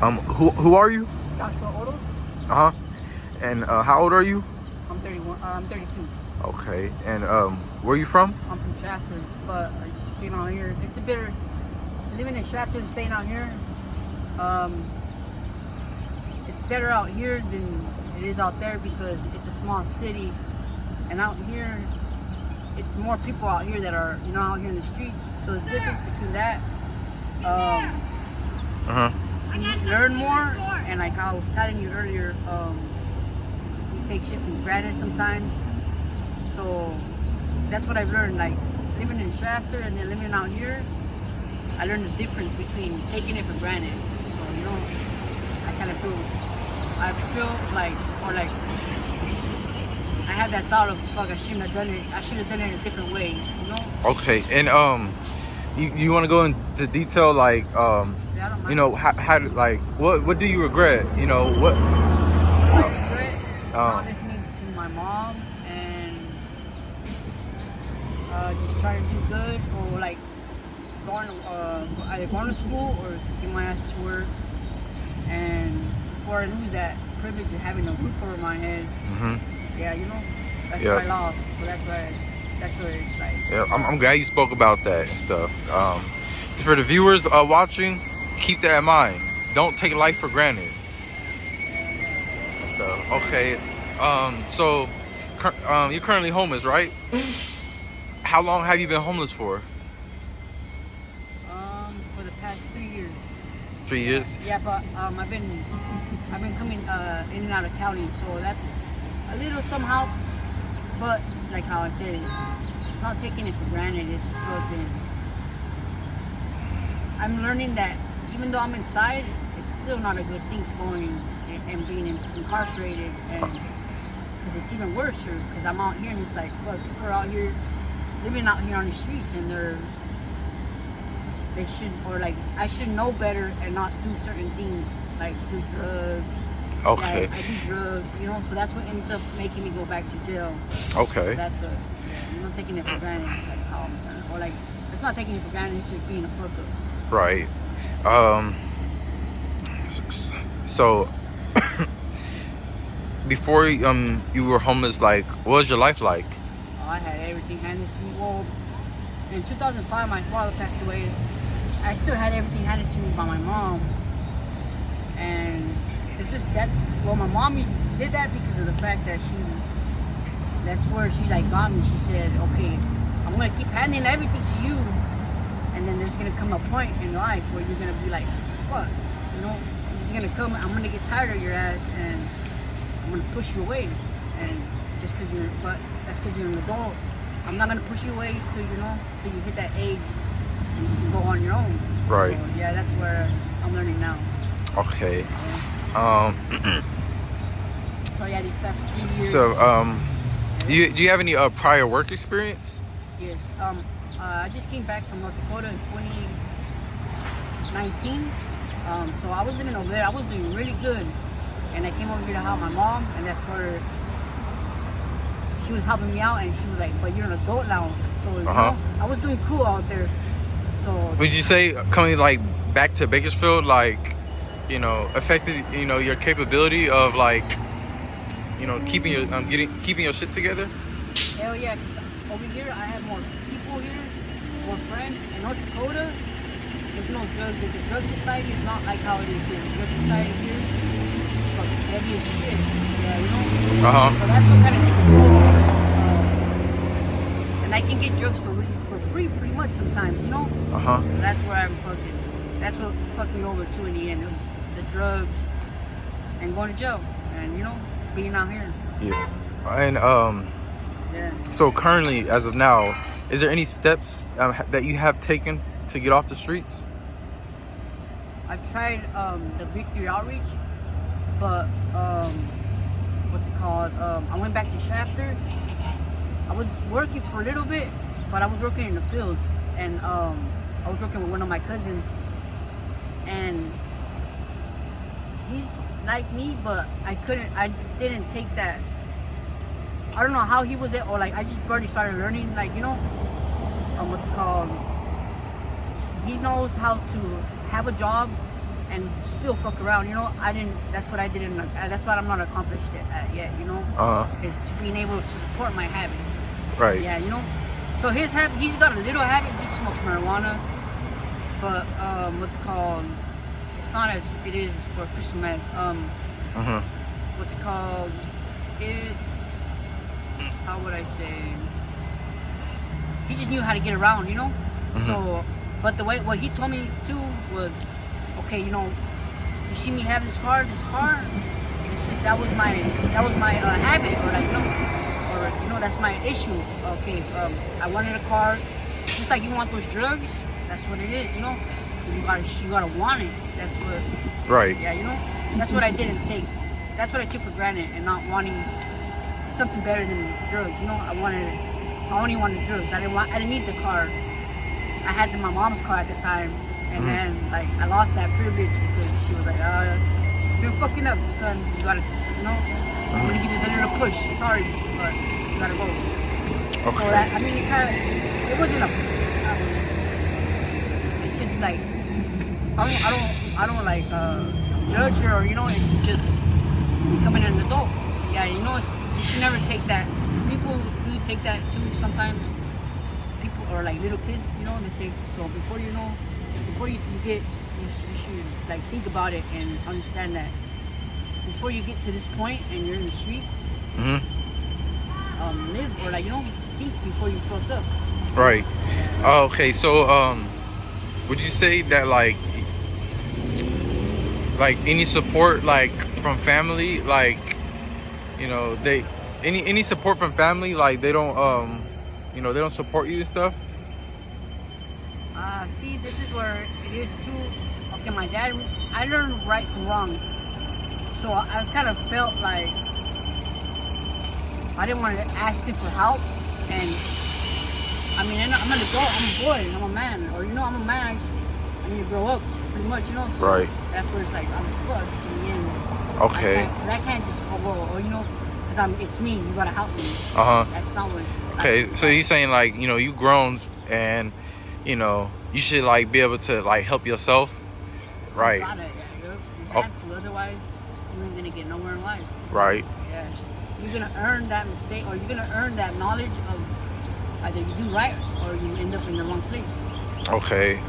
Who are you? Joshua Odos. Uh-huh. And how old are you? I'm 31. I'm 32. Okay. And where are you from? I'm from Shafter, but I just came out here. It's living in Shafter and staying out here. It's better out here than it is out there because it's a small city, and out here, it's more people out here that are out here in the streets. So the difference between that, you learn more, and like I was telling you earlier, we take shit for granted sometimes. So that's what I've learned. Like living in Shafter and then living out here, I learned the difference between taking it for granted. So I kind of feel like, or like, I have that thought of fuck, I shouldn't have done it. I should have done it in a different way. Okay, and you want to go into detail, like how like what do you regret? What? I regret not listening to my mom and just trying to do good, or like either going to school or getting my ass to work. And before I lose that privilege of having a roof over my head, that's what I lost. So that's where it's like. Yeah, I'm glad you spoke about that and stuff. For the viewers watching, keep that in mind. Don't take life for granted. Stuff. Okay. So you're currently homeless, right? How long have you been homeless for? For the past 3 years. 3 years? Yeah, but I've been coming in and out of county, so that's a little somehow. But like how I said, it's not taking it for granted. It's fucking. I'm learning that even though I'm inside, it's still not a good thing to go in and being incarcerated, and because it's even worse here. Because I'm out here and it's like, fuck, people are out here living out here on the streets, and they should, or like I should know better and not do certain things like do drugs. Okay. Yeah, I do drugs, so that's what ends up making me go back to jail. Okay. So that's what, taking it for granted, like how I'm trying to, or like it's not taking it for granted, it's just being a fuck up. Right. So before you were homeless, like what was your life like? I had everything handed to me. Well, in 2005, my father passed away. I still had everything handed to me by my mom, and my mommy did that because of the fact that that's where she like got me. She said, okay, I'm gonna keep handing everything to you, and then there's gonna come a point in life where you're gonna be like, fuck, cause it's gonna come, I'm gonna get tired of your ass, and I'm gonna push you away, and just cause that's cause you're an adult. I'm not gonna push you away till you hit that age and you can go on your own. Right. So, yeah, that's where I'm learning now. Okay. So yeah, these past 2 years. So do you have any prior work experience? Yes. I just came back from North Dakota in 2019. So I was living over there. I was doing really good, and I came over here to help my mom, and that's where she was helping me out, and she was like, "But you're an adult now." So I was doing cool out there. So would you say coming like back to Bakersfield, like affected your capability of like keeping your shit together? Hell yeah, because over here I have more people here, more friends. In North Dakota, there's no drugs. The drug society is not like how it is here. The drug society here is fucking heavy as shit. Yeah, So that's what kind of took a toll. And I can get drugs for free pretty much sometimes, So that's where that's what fucked me over too in the end. It was the drugs and going to jail and, being out here. Yeah. And so currently, as of now, is there any steps that you have taken to get off the streets? I've tried the Victory Outreach, but what's it called? I went back to Shafter. I was working for a little bit, but I was working in the field, and I was working with one of my cousins, and he's like me, but I didn't take that. I don't know how he was it, or like I just already started learning, like what's it called? He knows how to have a job and still fuck around. You know, I didn't. That's what I didn't. That's what I'm not accomplished yet. You know, is to being able to support my habit. Right. Yeah, you know. So his habit, he's got a little habit. He smokes marijuana, but what's it called? It's not as it is for crystal meth. What's it called? It's, how would I say? He just knew how to get around, you know. So, but the way what he told me too was, okay, you know, you see me have this car. That was my habit, or like, you know, or you know, that's my issue. Okay, I wanted a car, just like you want those drugs. That's what it is, you know. You gotta want it. That's what. Right. Yeah, you know. That's what I didn't take. That's what I took for granted, and not wanting something better than drugs. You know, I only wanted drugs. I didn't need the car. I had my mom's car at the time, and then like I lost that privilege because she was like, "You're fucking up, son. You gotta, you know, I'm gonna give you the little push. Sorry, but you gotta go." Okay. So that, I mean, it wasn't it's just like I don't like judge her, or you know, it's just becoming an adult. Yeah, you know, you should never take that. People do take that too sometimes. People or like little kids, you know, they take. So before you should like think about it and understand that before you get to this point and you're in the streets, live, or like, you know, think before you fuck up. Right. Okay, so would you say that like any support like from family, like, you know, any support from family, like they don't you know, they don't support you and stuff? See, this is where it is too. Okay, my dad, I learned right from wrong, so I kind of felt like I didn't want to ask him for help. And I mean, I'm an adult, I'm a boy, I'm a man, or you know, I'm a man. I need to grow up, pretty much, you know. So right. That's where it's like I'm fucked in the end. Okay. I can't just or you know, because it's me. You gotta help me. That's not what. Okay, so he's saying like, you know, you grown and, you know, you should like be able to like help yourself. Right. You gotta, you have to, otherwise you're gonna get nowhere in life. Right. Yeah. You're gonna earn that mistake, or you're gonna earn that knowledge of either you do right or you end up in the wrong place. Okay.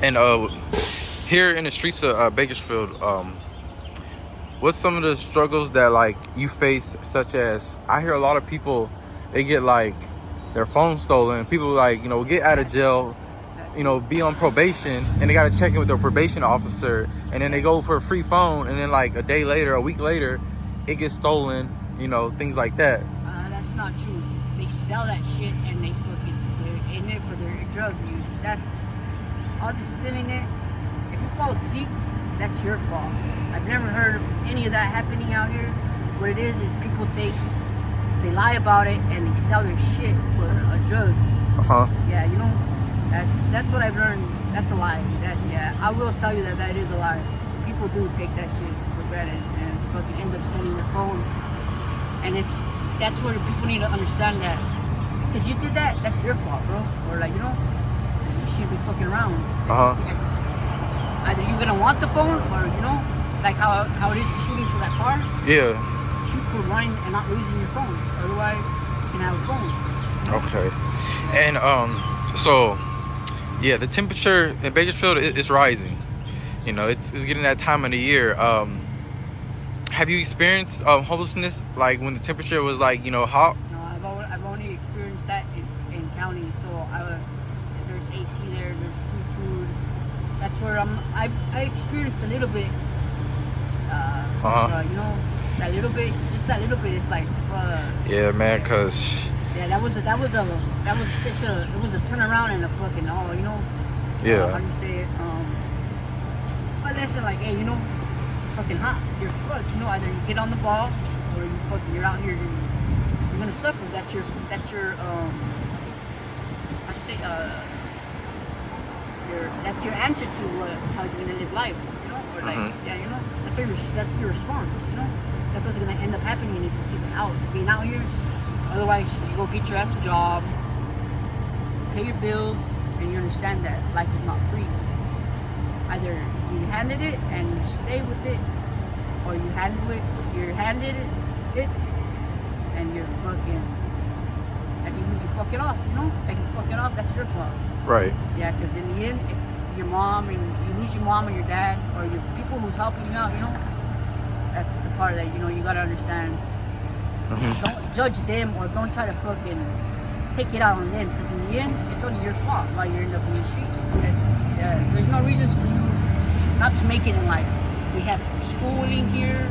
And here in the streets of Bakersfield, what's some of the struggles that like you face, such as I hear a lot of people, they get like their phone stolen. People like, you know, get out of jail, you know, be on probation, and they got to check in with their probation officer, and then they go for a free phone, and then like a day later, a week later, it gets stolen, you know, things like that. That's not true. They sell that shit and they're in it for their drug use. That's all, just stealing it. If you fall asleep, that's your fault. I've never heard of any of that happening out here. What it is people they lie about it and they sell their shit for a drug. Yeah, you know, that's what I've learned. That's a lie. I will tell you that is a lie. People do take that shit for granted and fucking end up selling their phone. And that's where people need to understand that. Because you did that, that's your fault, bro. Or like, you know, you shouldn't be fucking around. Either you're gonna want the phone, or you know, like how it is to shooting for that car. Yeah. Shoot for running and not losing your phone. Otherwise, you can have a phone. Okay. And so yeah, the temperature in Bakersfield is rising. You know, it's getting that time of the year. Have you experienced homelessness, like when the temperature was like, you know, hot? No, I've only experienced that in county. So there's AC there, there's free food. That's where I experienced a little bit. You know, that little bit, just that little bit. It's like. Yeah, man, cause. Yeah, it was a turnaround and a fucking you know. Yeah. How do you say it? A lesson like, hey, you know, it's fucking hot. You're fucked. You know, either you get on the ball or you're out here. You're gonna suffer. That's your how do you say that's your answer to how you're gonna live life. You know, or like yeah, you know, that's your response. You know, that's what's gonna end up happening if you keep being out here. Otherwise, you go get your ass a job, pay your bills, and you understand that life is not free. Either you handed it and you stay with it, or you handed it and you're fucking, and you fuck it off, you know? Like, you fuck it off, that's your fault. Right. Yeah, because in the end, if your mom, and you lose your mom and your dad, or your people who's helping you out, you know, that's the part that, you know, you gotta understand. Don't judge them, or don't try to fucking take it out on them, because in the end, it's only your fault why you end up in the streets. There's no reasons for you not to make it in life. We have schooling here,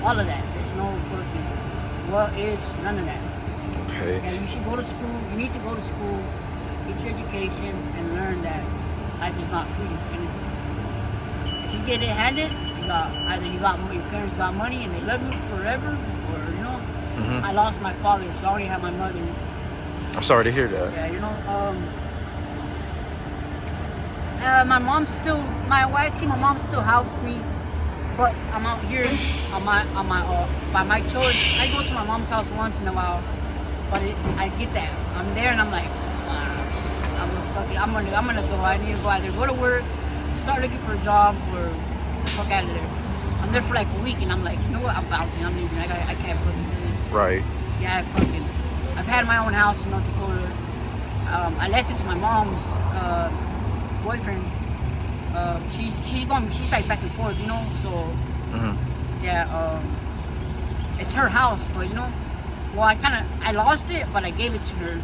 all of that. There's no fucking what ifs, none of that. Okay. Yeah, you should go to school. You need to go to school, get your education, and learn that life is not free. And if you get it handed, your parents got money and they love you forever, or you know. I lost my father, so I only have my mother. I'm sorry to hear that. Yeah, you know. My mom still, my mom still helps me, but I'm out here by my choice. I go to my mom's house once in a while, but I get that I'm there and I'm like, I'm gonna go. I need to go either go to work, start looking for a job, or fuck out of there. I'm there for like a week and I'm like, you know what? I'm bouncing. I'm leaving. I can't fucking do this. Right. Yeah, I've had my own house in North Dakota. I left it to my mom's boyfriend. She's like back and forth, you know. So yeah, it's her house, but you know, well, I lost it, but I gave it to her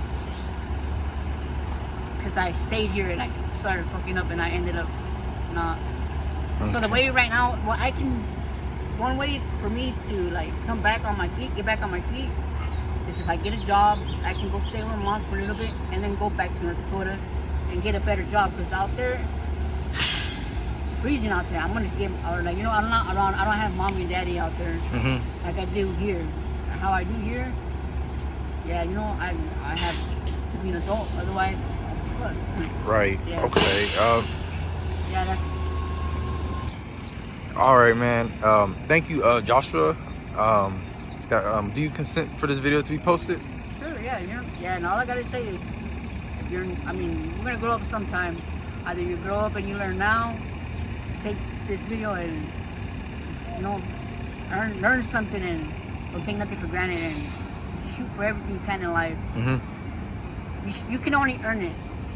because I stayed here and I started fucking up, and I ended up not. So the way right now, one way for me to like get back on my feet, is if I get a job, I can go stay with my mom for a little bit and then go back to North Dakota and get a better job, because out there it's freezing out there. I'm gonna get, or like, you know, I'm not around. I don't have mommy and daddy out there like I do here. How I do here, yeah, you know, I have to be an adult, otherwise I'm fucked. Right. Yeah. Okay. Yeah, that's. All right, man. Thank you, Joshua. Do you consent for this video to be posted? Sure, yeah, and all I gotta say is, we're gonna grow up sometime. Either you grow up and you learn now, take this video and, you know, learn something, and don't take nothing for granted, and shoot for everything you can in life. You can only earn it.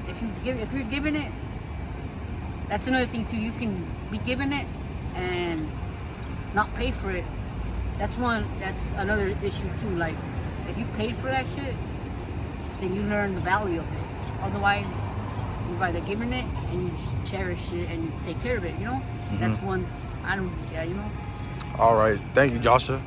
If you're given it, that's another thing too. You can be given it and not pay for it. That's another issue too. Like, if you paid for that shit, then you learn the value of it. Otherwise, you've either given it and you just cherish it and you take care of it, you know? That's one, you know? All right. Thank you, Joshua.